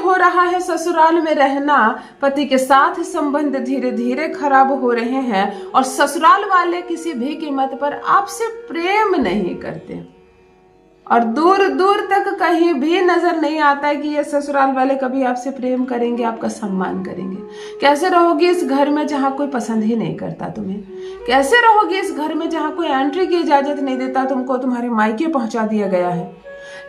हो रहा है ससुराल में रहना, पति के साथ संबंध धीरे धीरे खराब हो रहे हैं और ससुराल वाले किसी भी कीमत पर आपसे प्रेम नहीं करते और दूर दूर तक कहीं भी नजर नहीं आता है कि ये ससुराल वाले कभी आपसे प्रेम करेंगे, आपका सम्मान करेंगे। कैसे रहोगी इस घर में जहां कोई पसंद ही नहीं करता तुम्हें? कैसे रहोगी इस घर में जहां कोई एंट्री की इजाजत नहीं देता तुमको, तुम्हारे मायके पहुंचा दिया गया है?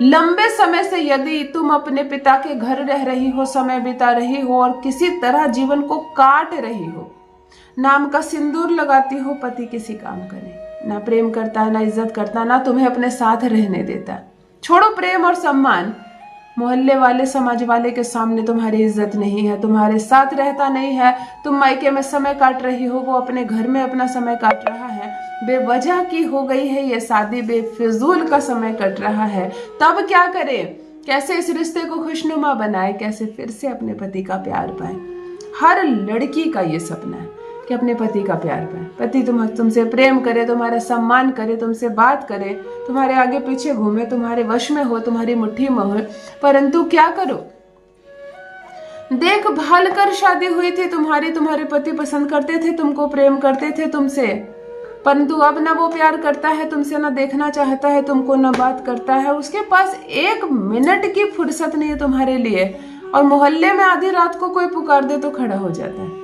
लंबे समय से यदि तुम अपने पिता के घर रह रही हो, समय बिता रही हो और किसी तरह जीवन को काट रही हो, नाम का सिंदूर लगाती हो, पति किसी काम का नहीं, ना प्रेम करता है, ना इज्जत करता, ना तुम्हें अपने साथ रहने देता। छोड़ो प्रेम और सम्मान, मोहल्ले वाले समाज वाले के सामने तुम्हारी इज्जत नहीं है, तुम्हारे साथ रहता नहीं है, तुम मायके में समय काट रही हो, वो अपने घर में अपना समय काट रहा है, बेवजह की हो गई है ये शादी, बेफिजूल का समय कट रहा है। तब क्या करे? कैसे इस रिश्ते को खुशनुमा बनाए, कैसे फिर से अपने पति का प्यार पाए? हर लड़की का ये सपना है कि अपने पति का प्यार पाए, पति तुमसे प्रेम करे, तुम्हारा सम्मान करे, तुमसे बात करे, तुम्हारे आगे पीछे घूमे, तुम्हारे वश में हो, तुम्हारी मुट्ठी में हो। परंतु क्या करो? देखभाल कर शादी हुई थी तुम्हारी, तुम्हारे पति पसंद करते थे तुमको, प्रेम करते थे तुमसे, परंतु अब ना वो प्यार करता है तुमसे, ना देखना चाहता है तुमको, ना बात करता है, उसके पास 1 मिनट की फुर्सत नहीं है तुम्हारे लिए। और मोहल्ले में आधी रात को कोई पुकार दे तो खड़ा हो जाता है।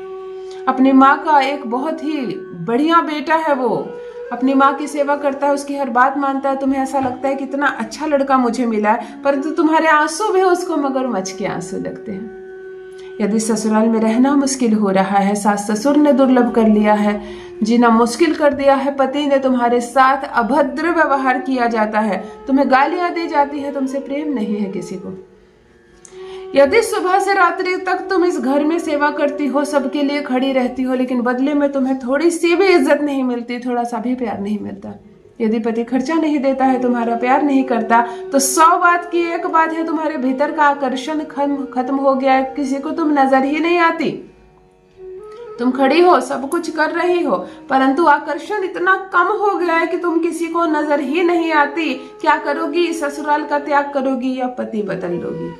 अपनी माँ का एक बहुत ही बढ़िया बेटा है, वो अपनी माँ की सेवा करता है, उसकी हर बात मानता है, तुम्हें ऐसा लगता है कि इतना अच्छा लड़का मुझे मिला है, परंतु तुम्हारे आंसू भी उसको मगरमच्छ के आंसू लगते हैं। यदि ससुराल में रहना मुश्किल हो रहा है, सास ससुर ने दुर्लभ कर लिया है, जीना मुश्किल कर दिया है, पति ने तुम्हारे साथ अभद्र व्यवहार किया जाता है, तुम्हें गालियां दी जाती है, तुमसे प्रेम नहीं है किसी को, यदि सुबह से रात्रि तक तुम इस घर में सेवा करती हो, सबके लिए खड़ी रहती हो, लेकिन बदले में तुम्हें थोड़ी सी भी इज्जत नहीं मिलती, थोड़ा सा भी प्यार नहीं मिलता, यदि पति खर्चा नहीं देता है, तुम्हारा प्यार नहीं करता, तो 100 बात की एक बात है, तुम्हारे भीतर का आकर्षण खत्म हो गया है, किसी को तुम नजर ही नहीं आती। तुम खड़ी हो, सब कुछ कर रही हो, परंतु आकर्षण इतना कम हो गया है कि तुम किसी को नजर ही नहीं आती। क्या करोगी? ससुराल का त्याग करोगी या पति बदल लोगी?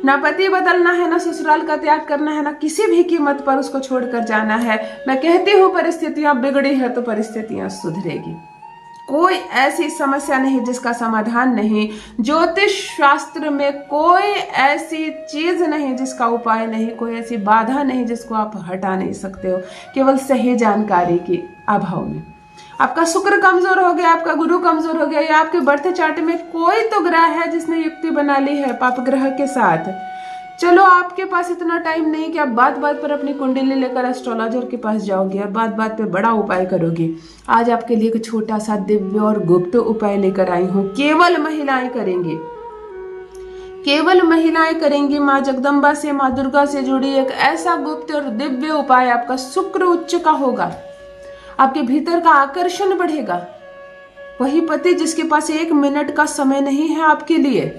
ना पति बदलना है, ना ससुराल का त्याग करना है, ना किसी भी कीमत पर उसको छोड़कर जाना है। मैं कहती हूँ परिस्थितियां बिगड़ी है तो परिस्थितियां सुधरेगी। कोई ऐसी समस्या नहीं जिसका समाधान नहीं, ज्योतिष शास्त्र में कोई ऐसी चीज नहीं जिसका उपाय नहीं, कोई ऐसी बाधा नहीं जिसको आप हटा नहीं सकते हो, केवल सही जानकारी के अभाव में। आपका शुक्र कमजोर हो गया, आपका गुरु कमजोर हो गया, या आपके बर्थ चार्ट में कोई तो ग्रह है जिसने युक्ति बना ली है पाप ग्रह के साथ। चलो आपके पास इतना टाइम नहीं कि आप बात बात पर अपनी कुंडली लेकर एस्ट्रोलॉजर के पास जाओगे और बात बात पे बड़ा उपाय करोगे। आज आपके लिए एक छोटा सा दिव्य और गुप्त उपाय लेकर आई हूँ, केवल महिलाएं करेंगी, केवल महिलाएं करेंगी। माँ जगदम्बा से, माँ दुर्गा से जुड़ी एक ऐसा गुप्त और दिव्य उपाय। आपका शुक्र उच्च का होगा, आपके भीतर का आकर्षण बढ़ेगा। वही पति जिसके पास 1 मिनट का समय नहीं है आपके लिए,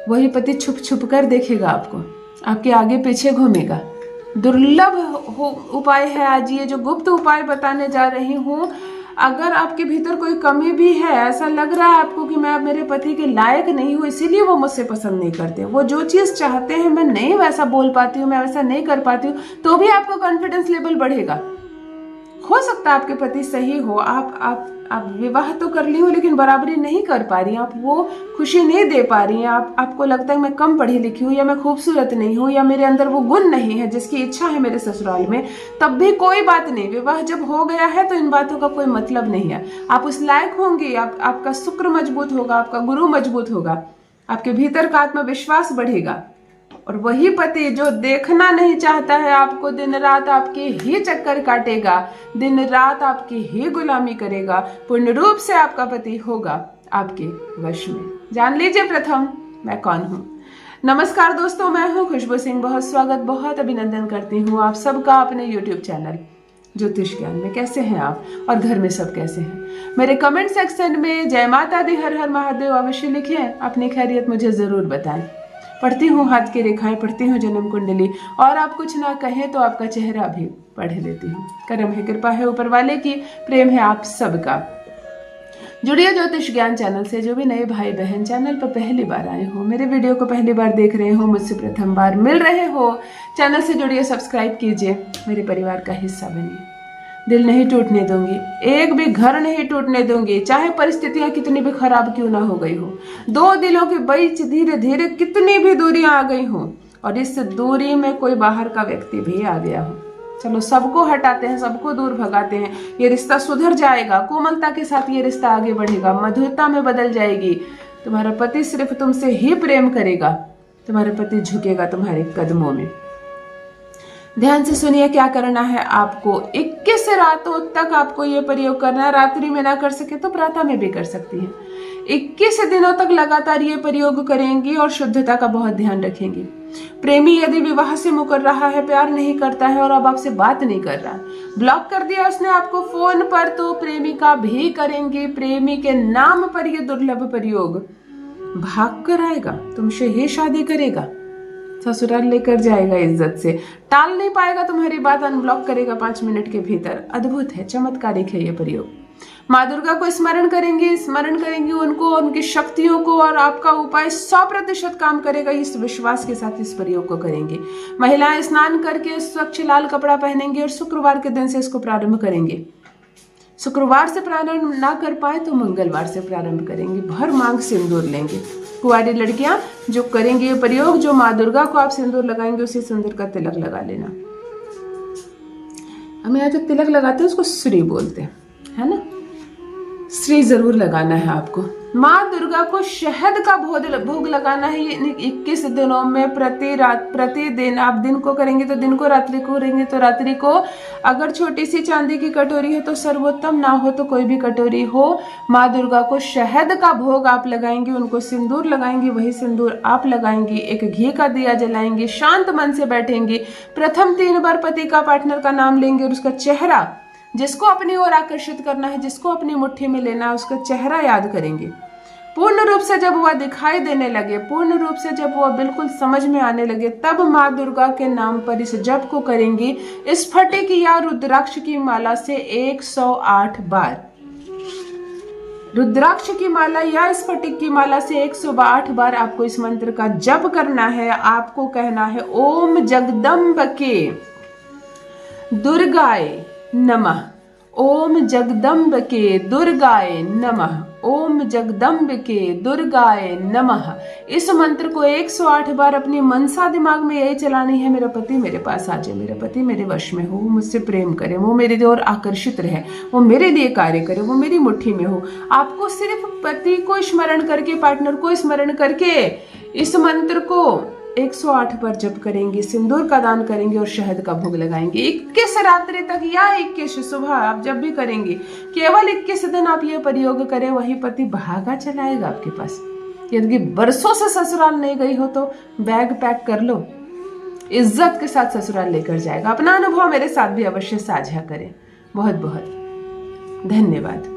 वही पति छुप छुप कर देखेगा आपको, आपके आगे पीछे घूमेगा। दुर्लभ उपाय है आज ये जो गुप्त उपाय बताने जा रही हूँ। अगर आपके भीतर कोई कमी भी है, ऐसा लग रहा है आपको कि मैं मेरे पति के लायक नहीं हूँ, इसीलिए वो मुझसे पसंद नहीं करते, वो जो चीज चाहते हैं मैं नहीं वैसा बोल पाती हूँ, मैं वैसा नहीं कर पाती हूँ, तो भी आपका कॉन्फिडेंस लेवल बढ़ेगा। हो सकता है आपके पति सही हो, आप विवाह तो कर ली हो लेकिन बराबरी नहीं कर पा रही हैं, आप वो खुशी नहीं दे पा रही हैं, आपको लगता है मैं कम पढ़ी लिखी हूँ, या मैं खूबसूरत नहीं हूँ, या मेरे अंदर वो गुण नहीं है जिसकी इच्छा है मेरे ससुराल में। तब भी कोई बात नहीं, विवाह जब हो गया है तो इन बातों का कोई मतलब नहीं है। आप उस लायक होंगे, आपका शुक्र मजबूत होगा, आपका गुरु मजबूत होगा, आपके भीतर का आत्मविश्वास बढ़ेगा। और वही पति जो देखना नहीं चाहता है आपको, दिन रात आपके ही चक्कर काटेगा, दिन रात आपकी ही गुलामी करेगा, पूर्ण रूप से आपका पति होगा आपके वश में। जान लीजिए प्रथम मैं कौन हूँ। नमस्कार दोस्तों, मैं हूँ खुशबू सिंह। बहुत स्वागत, बहुत अभिनंदन करती हूँ आप सबका अपने YouTube चैनल ज्योतिष ज्ञान में। कैसे हैं आप और घर में सब कैसे हैं? मेरे कमेंट सेक्शन में जय माता दी, हर हर महादेव अवश्य लिखें, अपनी खैरियत मुझे जरूर बताएं। पढ़ती हूँ हाथ की रेखाएं, पढ़ती हूँ जन्म कुंडली, और आप कुछ ना कहें तो आपका चेहरा भी पढ़ लेती हूँ। करम है, कृपा है ऊपर वाले की, प्रेम है आप सबका। जुड़िए ज्योतिष ज्ञान चैनल से। जो भी नए भाई बहन चैनल पर पहली बार आए हो, मेरे वीडियो को पहली बार देख रहे हो, मुझसे प्रथम बार मिल रहे हो, चैनल से जुड़िए, सब्सक्राइब कीजिए, मेरे परिवार का हिस्सा बनिए। दिल नहीं टूटने दूंगी, एक भी घर नहीं टूटने दूंगी, चाहे परिस्थितियां कितनी भी खराब क्यों ना हो गई हो। दो दिलों के बीच धीरे धीरे कितनी भी दूरियां आ गई हो और इस दूरी में कोई बाहर का व्यक्ति भी आ गया हो, चलो सबको हटाते हैं, सबको दूर भगाते हैं। ये रिश्ता सुधर जाएगा, कोमलता के साथ ये रिश्ता आगे बढ़ेगा, मधुरता में बदल जाएगी। तुम्हारा पति सिर्फ तुमसे ही प्रेम करेगा, तुम्हारा पति झुकेगा तुम्हारे कदमों में। ध्यान से सुनिए क्या करना है आपको। 21 रातों तक आपको ये प्रयोग करना है। रात्रि में ना कर सके तो प्रातः में भी कर सकती है। 21 दिनों तक लगातार ये प्रयोग करेंगी और शुद्धता का बहुत ध्यान रखेंगी। प्रेमी यदि विवाह से मुकर रहा है, प्यार नहीं करता है और अब आपसे बात नहीं कर रहा, ब्लॉक कर दिया उसने आपको फोन पर, तो प्रेमिका भी करेंगी। प्रेमी के नाम पर यह दुर्लभ प्रयोग भाग कर आएगा, तुमसे ही शादी करेगा, ससुराल लेकर जाएगा इज्जत से, टाल नहीं पाएगा तुम्हारी बात, अनब्लॉक करेगा 5 मिनट के भीतर। अद्भुत है, चमत्कारिक है ये प्रयोग। माँ दुर्गा को स्मरण करेंगे उनको, उनकी शक्तियों को, और आपका उपाय 100% काम करेगा। इस विश्वास के साथ इस प्रयोग को करेंगे। महिलाएं स्नान करके स्वच्छ लाल कपड़ा पहनेंगे और शुक्रवार के दिन से इसको प्रारंभ करेंगे। शुक्रवार से प्रारंभ ना कर पाए तो मंगलवार से प्रारंभ करेंगे। भर मांग सिंदूर लेंगे। कुंवारी लड़कियां जो करेंगे ये प्रयोग, जो माँ दुर्गा को आप सिंदूर लगाएंगे, उसी सिंदूर का तिलक लगा लेना। हम यहाँ जो तिलक लगाते हैं उसको श्री बोलते हैं, है ना। श्री जरूर लगाना है आपको। माँ दुर्गा को शहद का भोग लगाना है। ये 21 दिनों में प्रतिदिन आप दिन को करेंगे तो दिन को, रात्रि को करेंगे तो रात्रि को। अगर छोटी सी चांदी की कटोरी है तो सर्वोत्तम, ना हो तो कोई भी कटोरी हो। माँ दुर्गा को शहद का भोग आप लगाएंगे, उनको सिंदूर लगाएंगे, वही सिंदूर आप लगाएंगे। एक घी का दिया जलाएंगे, शांत मन से बैठेंगे। प्रथम 3 बार पति का, पार्टनर का नाम लेंगे और उसका चेहरा, जिसको अपनी ओर आकर्षित करना है, जिसको अपनी मुट्ठी में लेना है, उसका चेहरा याद करेंगे। पूर्ण रूप से जब वह दिखाई देने लगे, पूर्ण रूप से जब वह बिल्कुल समझ में आने लगे, तब माँ दुर्गा के नाम पर इस जप को करेंगी। स्फटिक या रुद्राक्ष की माला से 108 बार, रुद्राक्ष की माला या स्फटिक की माला से 108 बार आपको इस मंत्र का जप करना है। आपको कहना है ओम जगदम्बके दुर्गाय नमः, ओम जगदम्बके दुर्गाय नमः, ओम जगदम्बके दुर्गाय नमः। इस मंत्र को 108 बार अपनी मनसा दिमाग में यही चलानी है। मेरा पति मेरे पास आ जाए, मेरा पति मेरे वश में हो, वो मुझसे प्रेम करे, वो मेरी ओर आकर्षित रहे, वो मेरे लिए कार्य करे, वो मेरी मुट्ठी में हो। आपको सिर्फ पति को स्मरण करके, पार्टनर को स्मरण करके इस मंत्र को 108 बार जप करेंगे, सिंदूर का दान करेंगे और शहद का भोग लगाएंगे। 21 रात्रि तक या 21 सुबह आप जब भी करेंगे, केवल 21 दिन आप ये प्रयोग करें, वही पति भागा चलाएगा आपके पास। यदि बरसों से ससुराल नहीं गई हो तो बैग पैक कर लो, इज्जत के साथ ससुराल लेकर जाएगा। अपना अनुभव मेरे साथ भी अवश्य साझा करें। बहुत बहुत धन्यवाद।